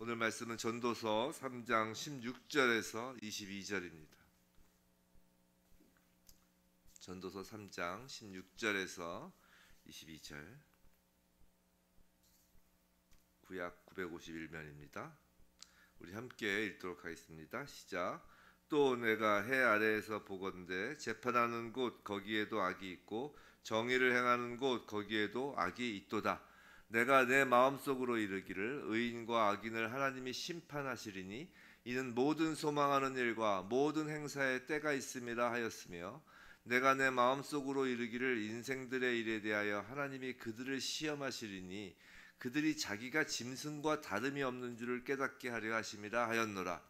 오늘 말씀은 전도서 3장 16절에서 22절입니다. 전도서 3장 16절에서 22절. 구약 951면입니다. 우리 함께 읽도록 하겠습니다. 시작. 또 내가 해 아래에서 보건대 재판하는 곳 거기에도 악이 있고 정의를 행하는 곳 거기에도 악이 있도다. 내가 내 마음속으로 이르기를 의인과 악인을 하나님이 심판하시리니 이는 모든 소망하는 일과 모든 행사에 때가 있음이라 하였으며 내가 내 마음속으로 이르기를 인생들의 일에 대하여 하나님이 그들을 시험하시리니 그들이 자기가 짐승과 다름이 없는 줄을 깨닫게 하려 하심이라 하였노라.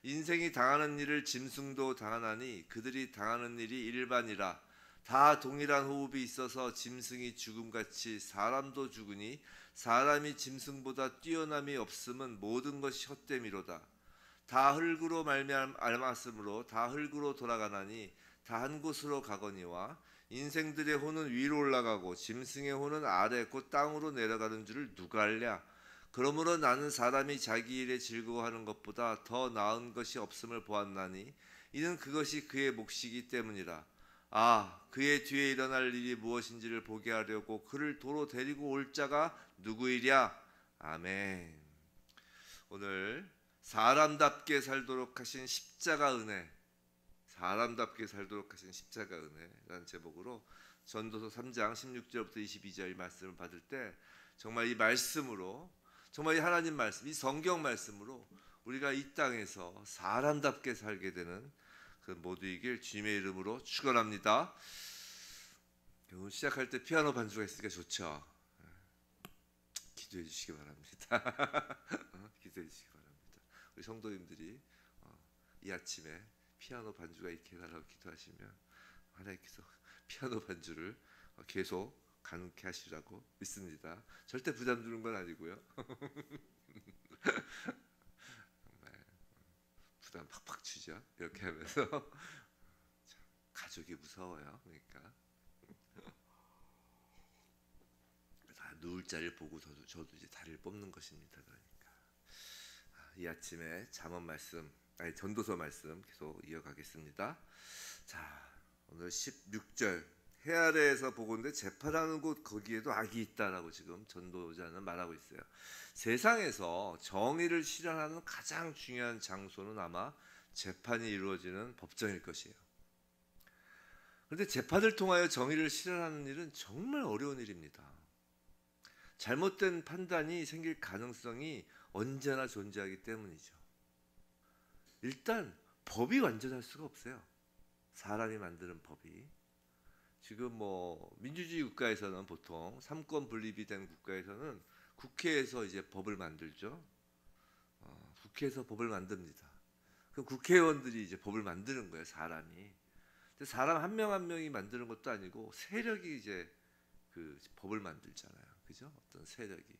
인생이 당하는 일을 짐승도 당하나니 그들이 당하는 일이 일반이라. 다 동일한 호흡이 있어서 짐승이 죽음같이 사람도 죽으니 사람이 짐승보다 뛰어남이 없음은 모든 것이 헛됨이로다. 다 흙으로 말미암았으므로 다 흙으로 돌아가나니 다 한 곳으로 가거니와 인생들의 혼은 위로 올라가고 짐승의 혼은 아래 곧 땅으로 내려가는 줄을 누가 알랴. 그러므로 나는 사람이 자기 일에 즐거워하는 것보다 더 나은 것이 없음을 보았나니 이는 그것이 그의 몫이기 때문이라. 그의 뒤에 일어날 일이 무엇인지를 보게 하려고 그를 도로 데리고 올 자가 누구이랴. 아멘. 오늘 사람답게 살도록 하신 십자가 은혜, 사람답게 살도록 하신 십자가 은혜라는 제목으로 전도서 3장 16절부터 22절 말씀을 받을 때 정말 이 말씀으로, 정말 이 하나님 말씀, 이 성경 말씀으로 우리가 이 땅에서 사람답게 살게 되는 그 모두이길 주님의 이름으로 축원합니다. 오늘 시작할 때 피아노 반주가 있으니까 좋죠. 기도해 주시기 바랍니다. 기도해 주시기 바랍니다. 우리 성도님들이 이 아침에 피아노 반주가 있게 해달라고 기도하시면 하나님께서 피아노 반주를 계속 가능케 하시라고 믿습니다. 절대 부담 주는 건 아니고요. 부담 팍팍 주죠. 이렇게 하면서 가족이 무서워요. 그러니까 다 누울 자리를 보고 저도 이제 다리를 뽑는 것입니다. 그러니까 이 아침에 잠언 말씀, 전도서 말씀 계속 이어가겠습니다. 자, 오늘 16절 해 아래에서 보건대 재판하는 곳 거기에도 악이 있다라고 지금 전도자는 말하고 있어요. 세상에서 정의를 실현하는 가장 중요한 장소는 아마 재판이 이루어지는 법정일 것이에요. 그런데 재판을 통하여 정의를 실현하는 일은 정말 어려운 일입니다. 잘못된 판단이 생길 가능성이 언제나 존재하기 때문이죠. 일단 법이 완전할 수가 없어요. 사람이 만드는 법이. 지금 민주주의 국가에서는 보통 삼권 분립이 된 국가에서는 국회에서 이제 법을 만들죠. 국회에서 법을 만듭니다. 그럼 국회의원들이 이제 법을 만드는 거예요, 사람이. 근데 사람 한 명 한 명이 만드는 것도 아니고 세력이 이제 그 법을 만들잖아요. 그죠? 어떤 세력이.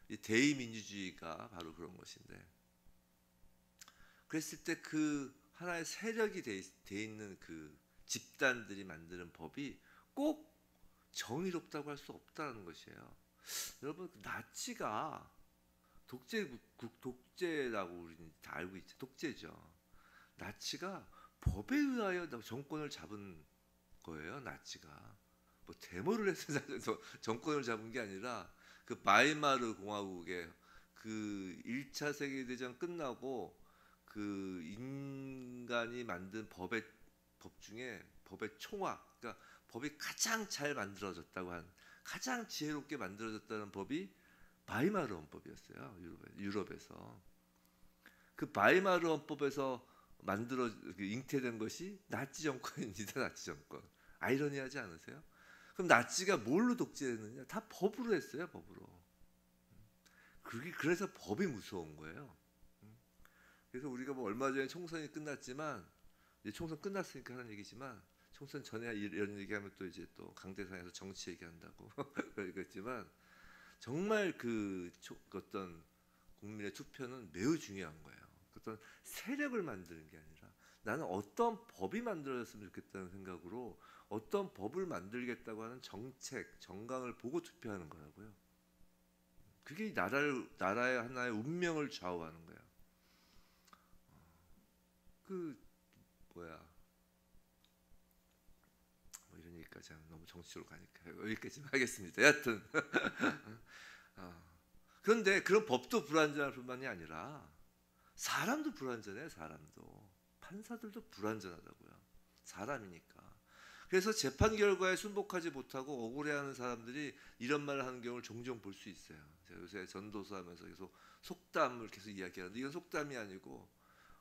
이 대의민주주의가 바로 그런 것인데. 그랬을 때 그 하나의 세력이 돼 있는 그 집단들이 만드는 법이 꼭 정의롭다고 할 수 없다는 것이에요. 여러분, 나치가 독재라고 우리는 다 알고 있죠. 독재죠. 나치가 법에 의하여 정권을 잡은 거예요. 나치가 데모를 해서 정권을 잡은 게 아니라 그 바이마르 공화국의 그 1차 세계대전 끝나고 그 인간이 만든 법 중에 법의 총화, 그러니까 법이 가장 잘 만들어졌다고 한, 가장 지혜롭게 만들어졌다는 법이 바이마르 헌법이었어요. 유럽에서. 그 바이마르 헌법에서 잉태된 것이 나치 정권입니다. 나치 정권. 아이러니하지 않으세요? 그럼 나치가 뭘로 독재했느냐? 다 법으로 했어요. 법으로. 그래서 법이 무서운 거예요. 그래서 우리가 얼마 전에 총선이 끝났지만, 이제 총선 끝났으니까 하는 얘기지만, 총선 전에 이런 얘기하면 또 이제 또 강대상에서 정치 얘기한다고 그러겠지만, 정말 어떤 국민의 투표는 매우 중요한 거예요. 어떤 세력을 만드는 게 아니라 나는 어떤 법이 만들어졌으면 좋겠다는 생각으로 어떤 법을 만들겠다고 하는 정책, 정강을 보고 투표하는 거라고요. 그게 나라의 하나의 운명을 좌우하는 거야. 그 뭐야? 뭐 이런 얘기까지 하면 너무 정치로 가니까 여기까지만 하겠습니다. 여하튼 그런데 그런 법도 불완전할 뿐만이 아니라 사람도 불완전해. 사람도 판사들도 불완전하다고요. 사람이니까. 그래서 재판 결과에 순복하지 못하고 억울해하는 사람들이 이런 말을 하는 경우를 종종 볼 수 있어요. 제가 요새 전도서하면서 계속 속담을 계속 이야기하는데 이건 속담이 아니고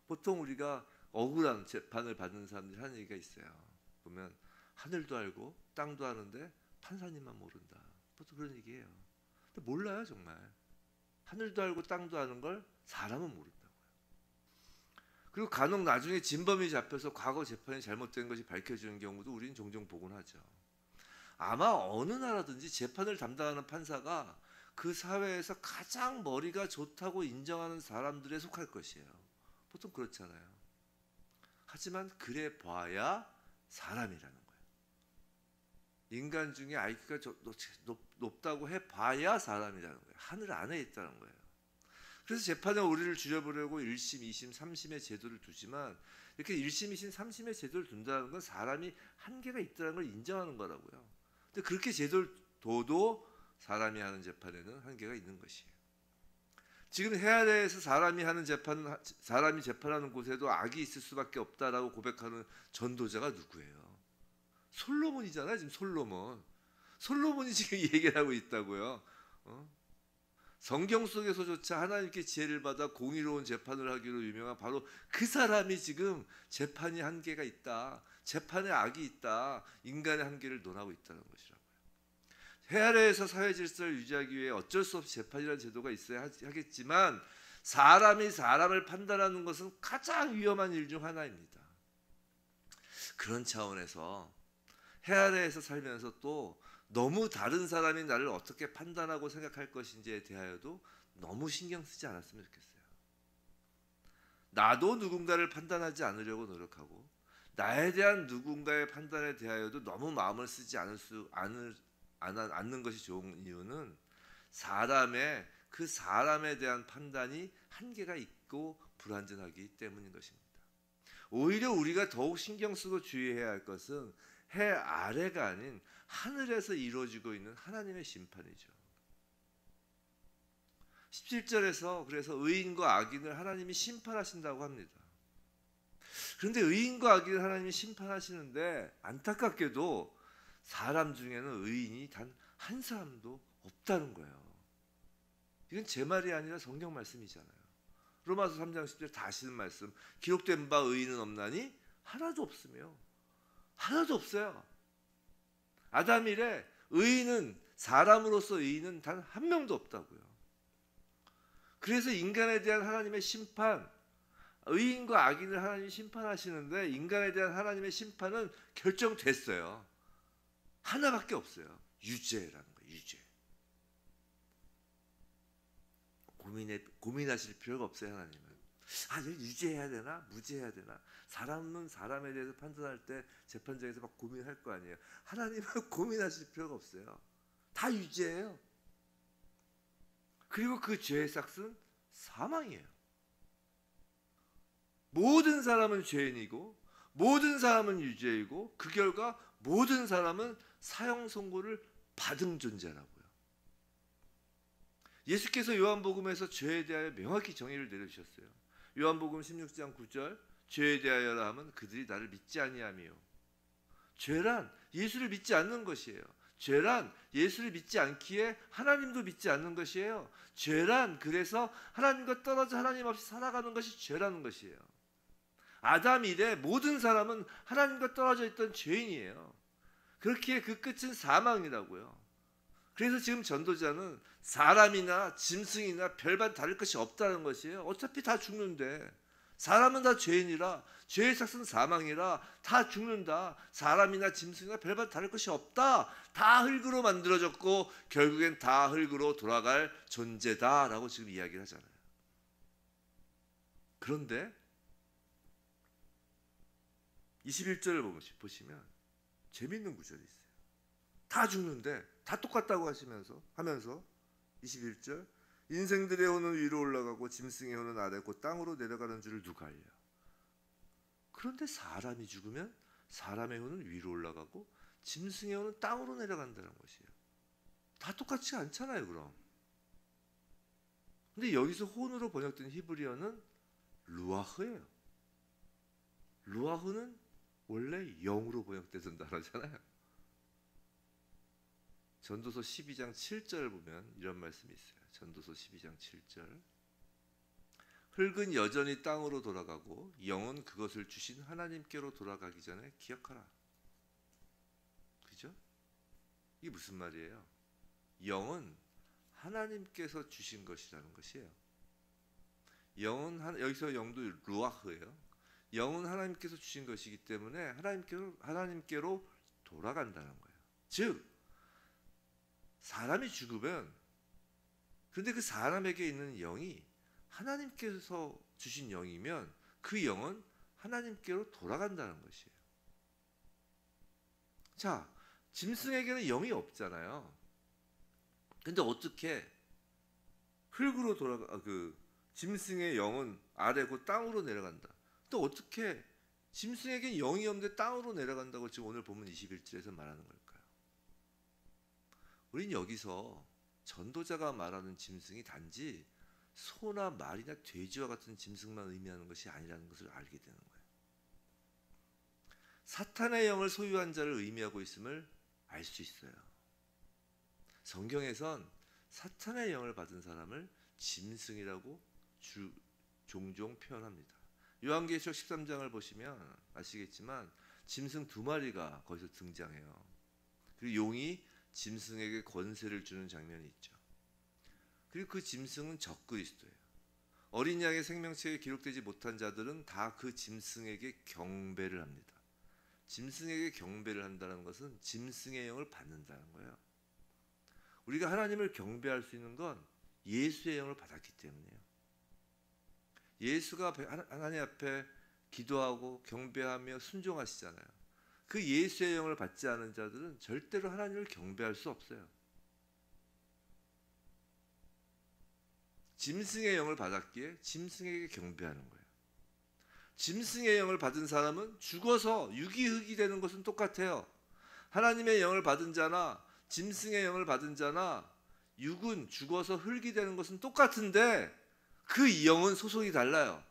보통 우리가 억울한 재판을 받는 사람들이 하는 얘기가 있어요. 보면 하늘도 알고 땅도 아는데 판사님만 모른다. 보통 그런 얘기예요. 근데 몰라요 정말. 하늘도 알고 땅도 아는 걸 사람은 모른다고요. 그리고 간혹 나중에 진범이 잡혀서 과거 재판이 잘못된 것이 밝혀지는 경우도 우리는 종종 보곤 하죠. 아마 어느 나라든지 재판을 담당하는 판사가 그 사회에서 가장 머리가 좋다고 인정하는 사람들에 속할 것이에요. 보통 그렇잖아요. 하지만 그래 봐야 사람이라는 거예요. 인간 중에 IQ가 높다고 해봐야 사람이라는 거예요. 하늘 안에 있다는 거예요. 그래서 재판에 오리를 줄여보려고 1심, 2심, 3심의 제도를 두지만 이렇게 1심, 2심, 3심의 제도를 둔다는 건 사람이 한계가 있다는 걸 인정하는 거라고요. 근데 그렇게 제도를 둬도 사람이 하는 재판에는 한계가 있는 것이에요. 지금 해아래에서 사람이 재판하는 곳에도 악이 있을 수밖에 없다라고 고백하는 전도자가 누구예요? 솔로몬이잖아요. 지금 솔로몬이 지금 이 얘기를 하고 있다고요. 성경 속에서조차 하나님께 지혜를 받아 공의로운 재판을 하기로 유명한 바로 그 사람이 지금 재판이 한계가 있다. 재판에 악이 있다. 인간의 한계를 논하고 있다는 것이라고요. 해 아래에서 사회 질서를 유지하기 위해 어쩔 수 없이 재판이라는 제도가 있어야 하겠지만 사람이 사람을 판단하는 것은 가장 위험한 일 중 하나입니다. 그런 차원에서 해 아래에서 살면서 또 너무 다른 사람이 나를 어떻게 판단하고 생각할 것인지에 대하여도 너무 신경 쓰지 않았으면 좋겠어요. 나도 누군가를 판단하지 않으려고 노력하고 나에 대한 누군가의 판단에 대하여도 너무 마음을 쓰지 않는 것이 좋은 이유는 그 사람에 대한 판단이 한계가 있고 불완전하기 때문인 것입니다. 오히려 우리가 더욱 신경 쓰고 주의해야 할 것은 해 아래가 아닌 하늘에서 이루어지고 있는 하나님의 심판이죠. 17절에서 그래서 의인과 악인을 하나님이 심판하신다고 합니다. 그런데 의인과 악인을 하나님이 심판하시는데 안타깝게도 사람 중에는 의인이 단 한 사람도 없다는 거예요. 이건 제 말이 아니라 성경 말씀이잖아요. 로마서 3장 10절 다 하시는 말씀. 기록된 바 의인은 없나니 하나도 없으며 하나도 없어요. 아담 이래 의인은 사람으로서 의인은 단 한 명도 없다고요. 그래서 인간에 대한 하나님의 심판, 의인과 악인을 하나님이 심판하시는데 인간에 대한 하나님의 심판은 결정됐어요. 하나밖에 없어요. 유죄라는 거예요. 유죄. 고민하실 필요가 없어요. 하나님은. 유죄해야 되나? 무죄해야 되나? 사람은 사람에 대해서 판단할 때 재판장에서 막 고민할 거 아니에요. 하나님은 고민하실 필요가 없어요. 다 유죄예요. 그리고 그 죄의 삭은 사망이에요. 모든 사람은 죄인이고 모든 사람은 유죄이고 그 결과 모든 사람은 사형 선고를 받은 존재라고요. 예수께서 요한복음에서 죄에 대하여 명확히 정의를 내려주셨어요. 요한복음 16장 9절 죄에 대하여라 하면 그들이 나를 믿지 아니하며. 죄란 예수를 믿지 않는 것이에요. 죄란 예수를 믿지 않기에 하나님도 믿지 않는 것이에요. 죄란 그래서 하나님과 떨어져 하나님 없이 살아가는 것이 죄라는 것이에요. 아담 이래 모든 사람은 하나님과 떨어져 있던 죄인이에요. 그렇기에 그 끝은 사망이라고요. 그래서 지금 전도자는 사람이나 짐승이나 별반 다를 것이 없다는 것이에요. 어차피 다 죽는데 사람은 다 죄인이라 죄의 삭은 사망이라 다 죽는다. 사람이나 짐승이나 별반 다를 것이 없다. 다 흙으로 만들어졌고 결국엔 다 흙으로 돌아갈 존재다라고 지금 이야기를 하잖아요. 그런데 21절을 보시면 재밌는 구절이 있어요. 다 죽는데 다 똑같다고 하면서 21절 인생들의 혼은 위로 올라가고 짐승의 혼은 아래 곧 땅으로 내려가는 줄을 누가 알려? 그런데 사람이 죽으면 사람의 혼은 위로 올라가고 짐승의 혼은 땅으로 내려간다는 것이에요. 다 똑같지 않잖아요, 그럼. 근데 여기서 혼으로 번역된 히브리어는 루아흐예요. 루아흐는 원래 영으로 번역되던 단어잖아요. 전도서 12장 7절 보면 이런 말씀이 있어요. 전도서 12장 7절. 흙은 여전히 땅으로 돌아가고 영은 그것을 주신 하나님께로 돌아가기 전에 기억하라. 그죠? 이게 무슨 말이에요? 영은 하나님께서 주신 것이라는 것이에요. 영은 여기서 영도 루아흐예요. 영은 하나님께서 주신 것이기 때문에 하나님께로 돌아간다는 거예요. 즉 사람이 죽으면 근데 그 사람에게 있는 영이 하나님께서 주신 영이면 그 영은 하나님께로 돌아간다는 것이에요. 자, 짐승에게는 영이 없잖아요. 근데 어떻게 흙으로 짐승의 영은 아래 곧 땅으로 내려간다. 또 어떻게 짐승에게 영이 없는데 땅으로 내려간다고 지금 오늘 본문 21절에서 말하는 걸까요? 우린 여기서 전도자가 말하는 짐승이 단지 소나 말이나 돼지와 같은 짐승만 의미하는 것이 아니라는 것을 알게 되는 거예요. 사탄의 영을 소유한 자를 의미하고 있음을 알 수 있어요. 성경에선 사탄의 영을 받은 사람을 짐승이라고 종종 표현합니다. 요한계시록 13장을 보시면 아시겠지만 짐승 2마리가 거기서 등장해요. 그리고 용이 짐승에게 권세를 주는 장면이 있죠. 그리고 그 짐승은 적그리스도예요. 어린 양의 생명책에 기록되지 못한 자들은 다 그 짐승에게 경배를 합니다. 짐승에게 경배를 한다는 것은 짐승의 영을 받는다는 거예요. 우리가 하나님을 경배할 수 있는 건 예수의 영을 받았기 때문이에요. 예수가 하나님 앞에 기도하고 경배하며 순종하시잖아요. 그 예수의 영을 받지 않은 자들은 절대로 하나님을 경배할 수 없어요. 짐승의 영을 받았기에 짐승에게 경배하는 거예요. 짐승의 영을 받은 사람은 죽어서 육이 흙이 되는 것은 똑같아요. 하나님의 영을 받은 자나 짐승의 영을 받은 자나 육은 죽어서 흙이 되는 것은 똑같은데 그 영은 소속이 달라요.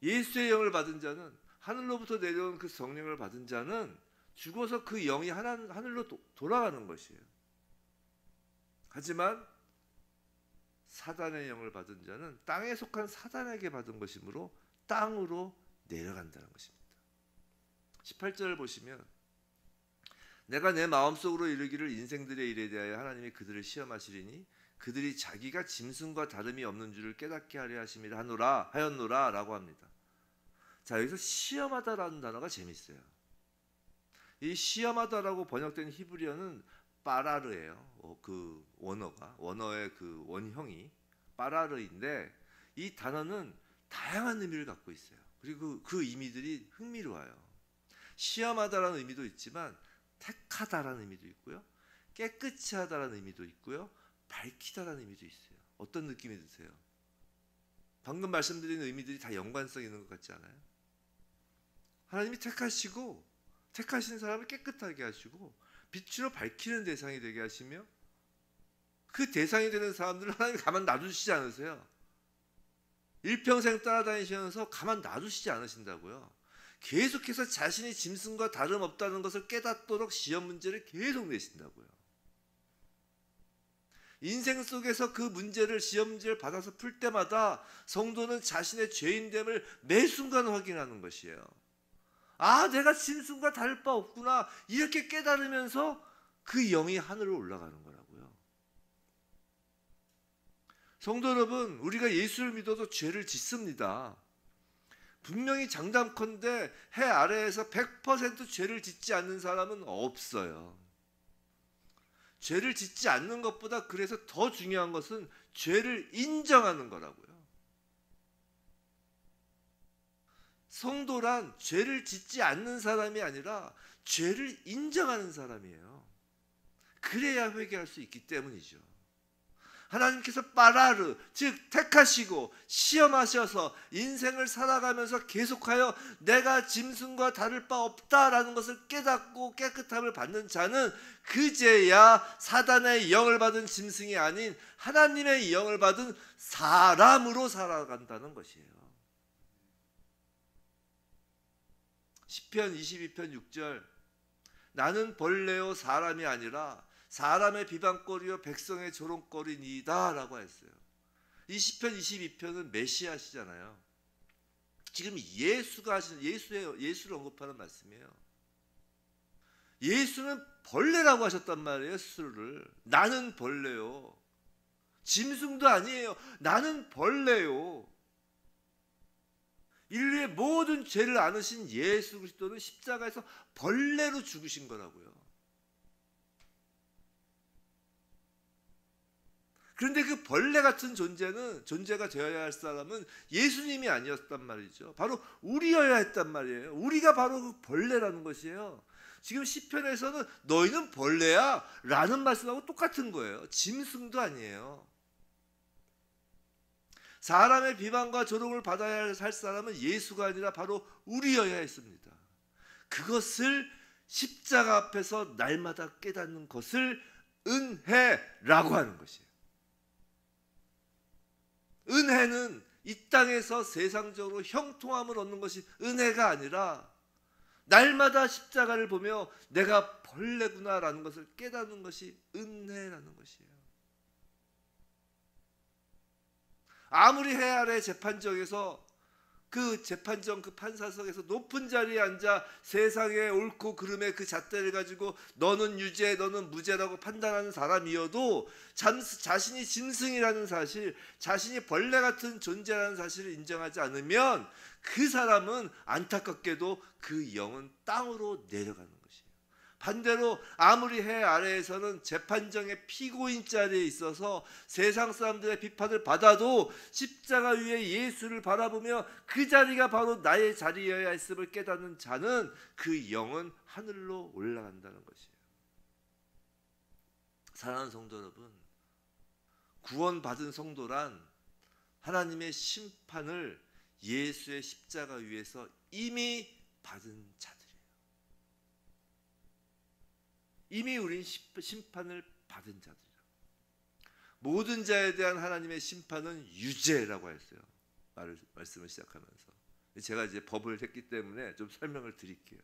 예수의 영을 받은 자는 하늘로부터 내려온 그 성령을 받은 자는 죽어서 그 영이 하늘로 돌아가는 것이에요. 하지만 사단의 영을 받은 자는 땅에 속한 사단에게 받은 것이므로 땅으로 내려간다는 것입니다. 18절을 보시면 내가 내 마음속으로 이르기를 인생들의 일에 대하여 하나님이 그들을 시험하시리니 그들이 자기가 짐승과 다름이 없는 줄을 깨닫게 하려 하였노라 라고 합니다. 자, 여기서 시험하다라는 단어가 재밌어요. 이 시험하다라고 번역된 히브리어는 빠라르예요. 그 원어의 그 원형이 빠라르인데 이 단어는 다양한 의미를 갖고 있어요. 그리고 그 의미들이 흥미로워요. 시험하다라는 의미도 있지만 택하다라는 의미도 있고요. 깨끗이 하다라는 의미도 있고요. 밝히다라는 의미도 있어요. 어떤 느낌이 드세요? 방금 말씀드린 의미들이 다 연관성 있는 것 같지 않아요? 하나님이 택하신 사람을 깨끗하게 하시고 빛으로 밝히는 대상이 되게 하시며 그 대상이 되는 사람들을 하나님이 가만 놔두시지 않으세요. 일평생 따라다니시면서 가만 놔두시지 않으신다고요. 계속해서 자신이 짐승과 다름없다는 것을 깨닫도록 시험 문제를 계속 내신다고요. 인생 속에서 그 시험 문제를 받아서 풀 때마다 성도는 자신의 죄인됨을 매 순간 확인하는 것이에요. 아, 내가 짐승과 다를 바 없구나 이렇게 깨달으면서 그 영이 하늘로 올라가는 거라고요. 성도 여러분, 우리가 예수를 믿어도 죄를 짓습니다. 분명히 장담컨대 해 아래에서 100% 죄를 짓지 않는 사람은 없어요. 죄를 짓지 않는 것보다 그래서 더 중요한 것은 죄를 인정하는 거라고요. 성도란 죄를 짓지 않는 사람이 아니라 죄를 인정하는 사람이에요. 그래야 회개할 수 있기 때문이죠. 하나님께서 빠라르, 즉 택하시고 시험하셔서 인생을 살아가면서 계속하여 내가 짐승과 다를 바 없다라는 것을 깨닫고 깨끗함을 받는 자는 그제야 사단의 영을 받은 짐승이 아닌 하나님의 영을 받은 사람으로 살아간다는 것이에요. 시편 22편 6절, 나는 벌레요 사람이 아니라 사람의 비방거리요 백성의 조롱거리니이다 라고 했어요. 이 시편 22편은 메시아시잖아요. 지금 예수가 하신 예수를 언급하는 말씀이에요. 예수는 벌레라고 하셨단 말이에요. 스스로를. 나는 벌레요. 짐승도 아니에요. 나는 벌레요. 인류의 모든 죄를 안으신 예수 그리스도는 십자가에서 벌레로 죽으신 거라고요. 그런데 그 벌레 같은 존재가 되어야 할 사람은 예수님이 아니었단 말이죠. 바로 우리여야 했단 말이에요. 우리가 바로 그 벌레라는 것이에요. 지금 시편에서는 너희는 벌레야 라는 말씀하고 똑같은 거예요. 짐승도 아니에요. 사람의 비방과 조롱을 받아야 할 사람은 예수가 아니라 바로 우리여야 했습니다. 그것을 십자가 앞에서 날마다 깨닫는 것을 은혜라고 하는 것이에요. 은혜는 이 땅에서 세상적으로 형통함을 얻는 것이 은혜가 아니라 날마다 십자가를 보며 내가 벌레구나라는 것을 깨닫는 것이 은혜라는 것이에요. 아무리 해 아래 재판정에서 그 재판정 그 판사석에서 높은 자리에 앉아 세상의 옳고 그름의 그 잣대를 가지고 너는 유죄 너는 무죄라고 판단하는 사람이어도 자신이 짐승이라는 사실, 자신이 벌레 같은 존재라는 사실을 인정하지 않으면 그 사람은 안타깝게도 그 영은 땅으로 내려가는 것이에요. 반대로 아무리 해 아래에서는 재판정의 피고인 자리에 있어서 세상 사람들의 비판을 받아도 십자가 위에 예수를 바라보며 그 자리가 바로 나의 자리여야 했음을 깨닫는 자는 그 영은 하늘로 올라간다는 것이에요. 사랑하는 성도 여러분, 구원받은 성도란 하나님의 심판을 예수의 십자가 위에서 이미 받은 자들이에요. 이미 우린 심판을 받은 자들이라. 모든 자에 대한 하나님의 심판은 유죄라고 했어요. 말씀을 시작하면서 제가 이제 법을 했기 때문에 좀 설명을 드릴게요.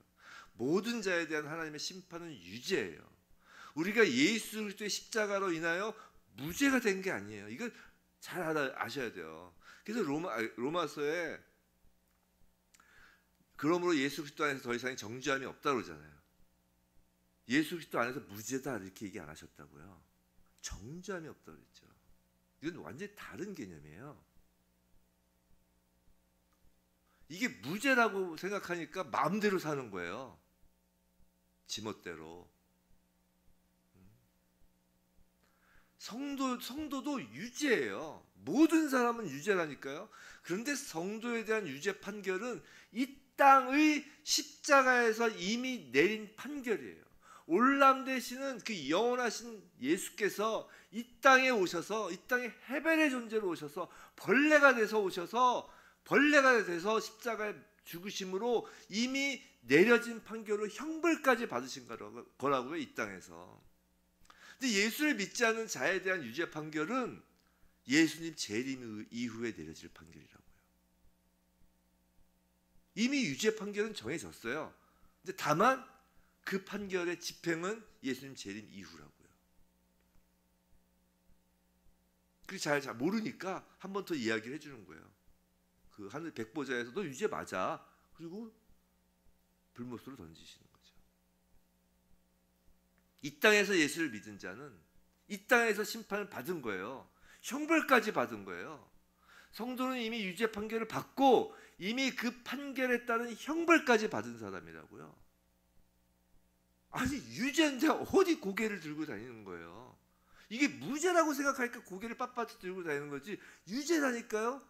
모든 자에 대한 하나님의 심판은 유죄예요. 우리가 예수 그리스도의 십자가로 인하여 무죄가 된 게 아니에요. 이걸 잘 아셔야 돼요. 그래서 로마서에 그러므로 예수 그리스도 안에서 더 이상 정죄함이 없다고 그러잖아요. 예수 그리스도 안에서 무죄다 이렇게 얘기 안 하셨다고요. 정죄함이 없다고 그랬죠. 이건 완전히 다른 개념이에요. 이게 무죄라고 생각하니까 마음대로 사는 거예요. 지멋대로. 성도도 유죄예요. 모든 사람은 유죄라니까요. 그런데 성도에 대한 유죄 판결은 이 땅의 십자가에서 이미 내린 판결이에요. 올람 되시는 그 영원하신 예수께서 이 땅에 오셔서 이 땅에 헤벨의 존재로 오셔서 벌레가 돼서 십자가에 죽으심으로 이미 내려진 판결로 형벌까지 받으신 거라고요. 이 땅에서. 근데 예수를 믿지 않는 자에 대한 유죄 판결은 예수님 재림 이후에 내려질 판결이라고요. 이미 유죄 판결은 정해졌어요. 근데 다만 그 판결의 집행은 예수님 재림 이후라고요. 그 잘 모르니까 한 번 더 이야기를 해주는 거예요. 그 하늘 백보자에서 너 유죄 맞아. 그리고 불못으로 던지시는 거죠. 이 땅에서 예수를 믿은 자는 이 땅에서 심판을 받은 거예요. 형벌까지 받은 거예요. 성도는 이미 유죄 판결을 받고 이미 그 판결에 따른 형벌까지 받은 사람이라고요. 아니 유죄인데 어디 고개를 들고 다니는 거예요. 이게 무죄라고 생각하니까 고개를 빳빳이 들고 다니는 거지 유죄라니까요.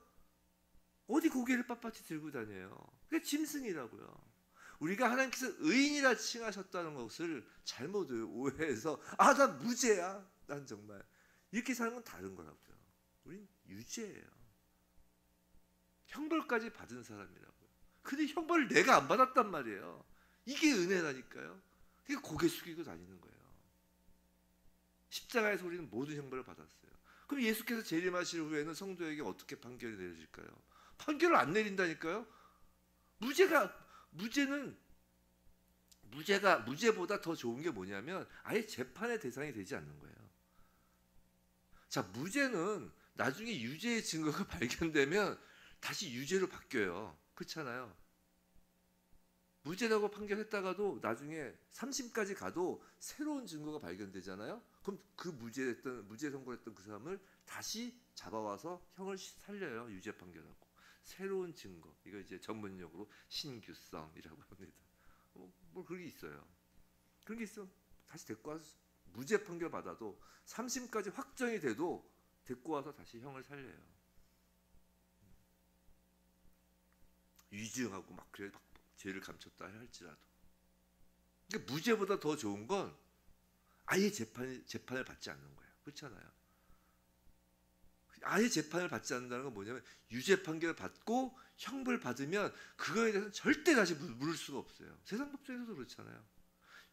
어디 고개를 빳빳이 들고 다녀요. 그게 짐승이라고요. 우리가 하나님께서 의인이라 칭하셨다는 것을 잘못 오해해서 나 무죄야. 난 정말 이렇게 사는 건 다른 거라고요. 우린 유죄예요. 형벌까지 받은 사람이라고요. 근데 형벌을 내가 안 받았단 말이에요. 이게 은혜라니까요. 그게 고개 숙이고 다니는 거예요. 십자가에서 우리는 모든 형벌을 받았어요. 그럼 예수께서 재림하실 후에는 성도에게 어떻게 판결이 내려질까요? 판결을 안 내린다니까요. 무죄보다 더 좋은 게 뭐냐면 아예 재판의 대상이 되지 않는 거예요. 자, 무죄는 나중에 유죄의 증거가 발견되면 다시 유죄로 바뀌어요. 그렇잖아요. 무죄라고 판결했다가도 나중에 3심까지 가도 새로운 증거가 발견되잖아요. 그럼 그 무죄 선고했던 그 사람을 다시 잡아와서 형을 살려요. 유죄 판결하고. 새로운 증거. 이거 이제 전문용어로 신규성이라고 합니다. 뭐 그런 게 있어요. 그런 게 있으면 다시 데리고 와서 무죄 판결 받아도 3심까지 확정이 돼도 데리고 와서 다시 형을 살려요. 위증하고 막 그래 막 죄를 감췄다 할지라도. 그러니까 무죄보다 더 좋은 건 아예 재판을 받지 않는 거예요. 그렇잖아요. 아예 재판을 받지 않는다는 건 뭐냐면 유죄 판결을 받고 형벌 받으면 그거에 대해서는 절대 다시 물을 수가 없어요. 세상 법정에서도 그렇잖아요.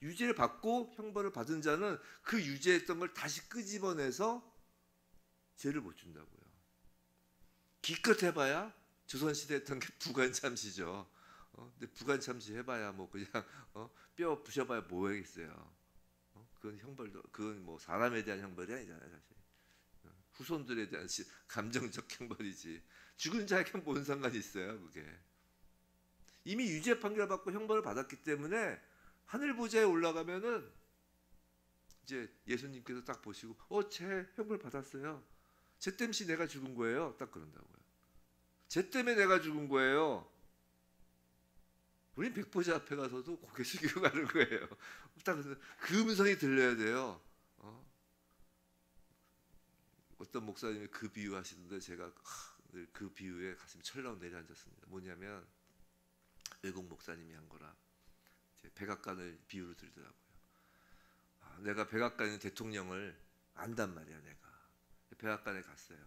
유죄를 받고 형벌을 받은 자는 그 유죄했던 걸 다시 끄집어내서 죄를 못 준다고요. 기껏 해봐야 조선시대 했던 게 부관참시죠. 근데 부관참시 해봐야 뭐 그냥 뼈 부셔봐야 뭐하겠어요. 그건 형벌도 그건 뭐 사람에 대한 형벌이 아니잖아요, 사실. 후손들에 대한 감정적 형벌이지. 죽은 자에게 뭔 상관이 있어요, 그게. 이미 유죄 판결 받고 형벌을 받았기 때문에 하늘 보좌에 올라가면은 이제 예수님께서 딱 보시고 쟤 형벌 받았어요. 쟤 때문에 내가 죽은 거예요. 딱 그런다고요. 쟤 때문에 내가 죽은 거예요. 우린 백보자 앞에 가서도 고개 숙이고 가는 거예요. 딱 그 음성이 들려야 돼요. 어떤 목사님이 그 비유 하시는데 제가 늘 그 비유에 가슴이 철렁 내려앉았습니다. 뭐냐면 외국 목사님이 한 거라 백악관을 비유로 들더라고요. 내가 백악관의 대통령을 안단 말이야. 내가 백악관에 갔어요.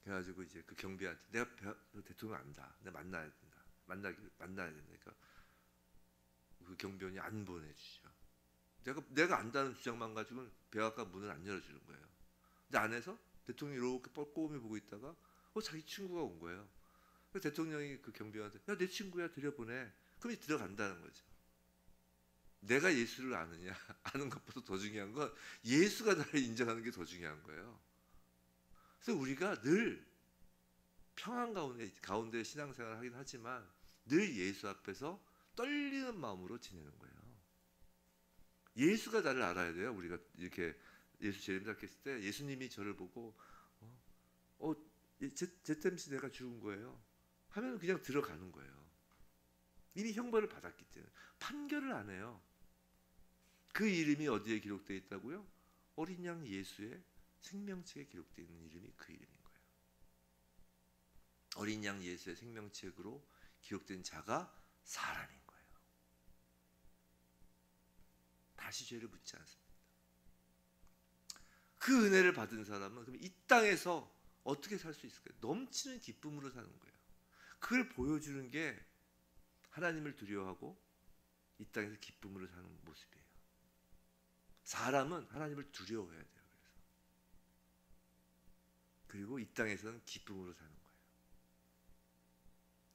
그래가지고 이제 그 경비한테 내가 대통령 안다. 내가 만나야 된다. 만나야 된다니까 그 경비원이 안 보내주죠. 내가 안다는 주장만 가지고는 백악관 문을 안 열어주는 거예요. 근데 안에서 대통령이 이렇게 뻘꼼히 보고 있다가 자기 친구가 온 거예요. 그래서 대통령이 그 경비원한테 야, 내 친구야 들여보내. 그럼 이제 들어간다는 거죠. 내가 예수를 아느냐 아는 것보다 더 중요한 건 예수가 나를 인정하는 게 더 중요한 거예요. 그래서 우리가 늘 평안 가운데 신앙생활을 하긴 하지만 늘 예수 앞에서 떨리는 마음으로 지내는 거예요. 예수가 나를 알아야 돼요. 우리가 이렇게 예수 재림답게 했을 때 예수님이 저를 보고 제 때문에 내가 죽은 거예요 하면 그냥 들어가는 거예요. 이미 형벌을 받았기 때문에 판결을 안 해요. 그 이름이 어디에 기록되어 있다고요? 어린 양 예수의 생명책에 기록되어 있는 이름이 그 이름인 거예요. 어린 양 예수의 생명책으로 기록된 자가 사람인 거예요. 다시 죄를 묻지 않습니다. 그 은혜를 받은 사람은 그럼 이 땅에서 어떻게 살 수 있을까요? 넘치는 기쁨으로 사는 거예요. 그걸 보여주는 게 하나님을 두려워하고 이 땅에서 기쁨으로 사는 모습이에요. 사람은 하나님을 두려워해야 돼요. 그리고 이 땅에서는 기쁨으로 사는 거예요.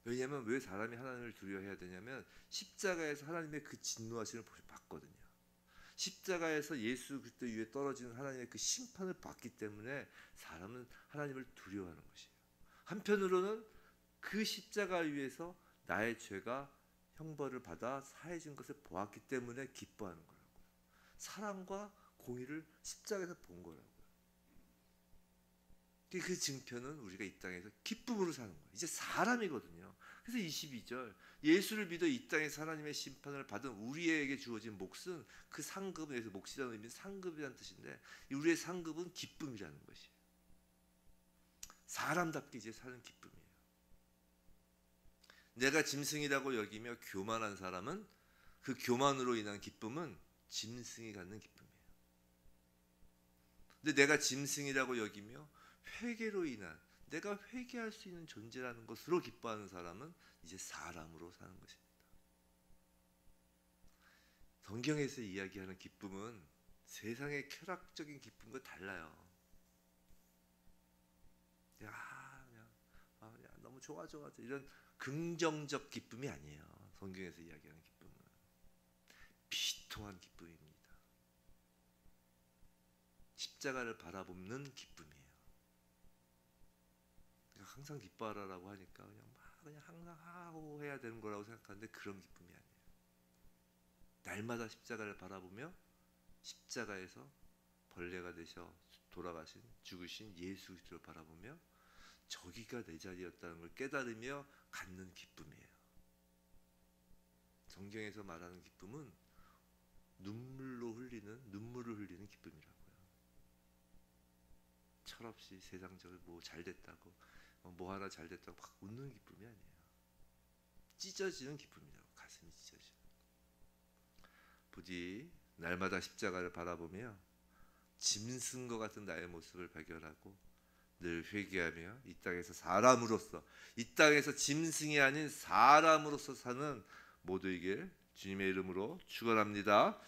왜냐하면 왜 사람이 하나님을 두려워해야 되냐면 십자가에서 하나님의 그 진노하심을 봤거든요. 십자가에서 예수 그리스도 위에 떨어지는 하나님의 그 심판을 받기 때문에 사람은 하나님을 두려워하는 것이에요. 한편으로는 그 십자가 위에서 나의 죄가 형벌을 받아 사해진 것을 보았기 때문에 기뻐하는 거라고요. 사랑과 공의를 십자가에서 본 거라고요. 그 증표는 우리가 이 땅에서 기쁨으로 사는 거예요. 이제 사람이거든요. 그래서 22절 예수를 믿어 이 땅에서 하나님의 심판을 받은 우리에게 주어진 몫은 그 상급에서 몫이라는 의미는 상급이라는 뜻인데 우리의 상급은 기쁨이라는 것이에요. 사람답게 이제 사는 기쁨이에요. 내가 짐승이라고 여기며 교만한 사람은 그 교만으로 인한 기쁨은 짐승이 갖는 기쁨이에요. 근데 내가 짐승이라고 여기며 회개로 인한 내가 회개할 수 있는 존재라는 것으로 기뻐하는 사람은 이제 사람으로 사는 것입니다. 성경에서 이야기하는 기쁨은 세상의 쾌락적인 기쁨과 달라요. 그냥 너무 좋아 이런 긍정적 기쁨이 아니에요. 성경에서 이야기하는 기쁨은 비통한 기쁨입니다. 십자가를 바라보는 기쁨이에요. 항상 기뻐하라라고 하니까 그냥 항상 하고 해야 되는 거라고 생각하는데 그런 기쁨이 아니에요. 날마다 십자가를 바라보며 십자가에서 벌레가 되셔 돌아가신 죽으신 예수 그리스도를 바라보며 저기가 내 자리였다는 걸 깨달으며 갖는 기쁨이에요. 성경에서 말하는 기쁨은 눈물을 흘리는 기쁨이라고요. 철없이 세상적으로 뭐 잘됐다고 뭐 하나 잘됐다고 막 웃는 기쁨이 아니에요. 찢어지는 기쁨이라고. 가슴이 찢어지는. 부디 날마다 십자가를 바라보며 짐승과 같은 나의 모습을 발견하고 늘 회개하며 이 땅에서 사람으로서, 이 땅에서 짐승이 아닌 사람으로서 사는 모두에게 주님의 이름으로 축원합니다.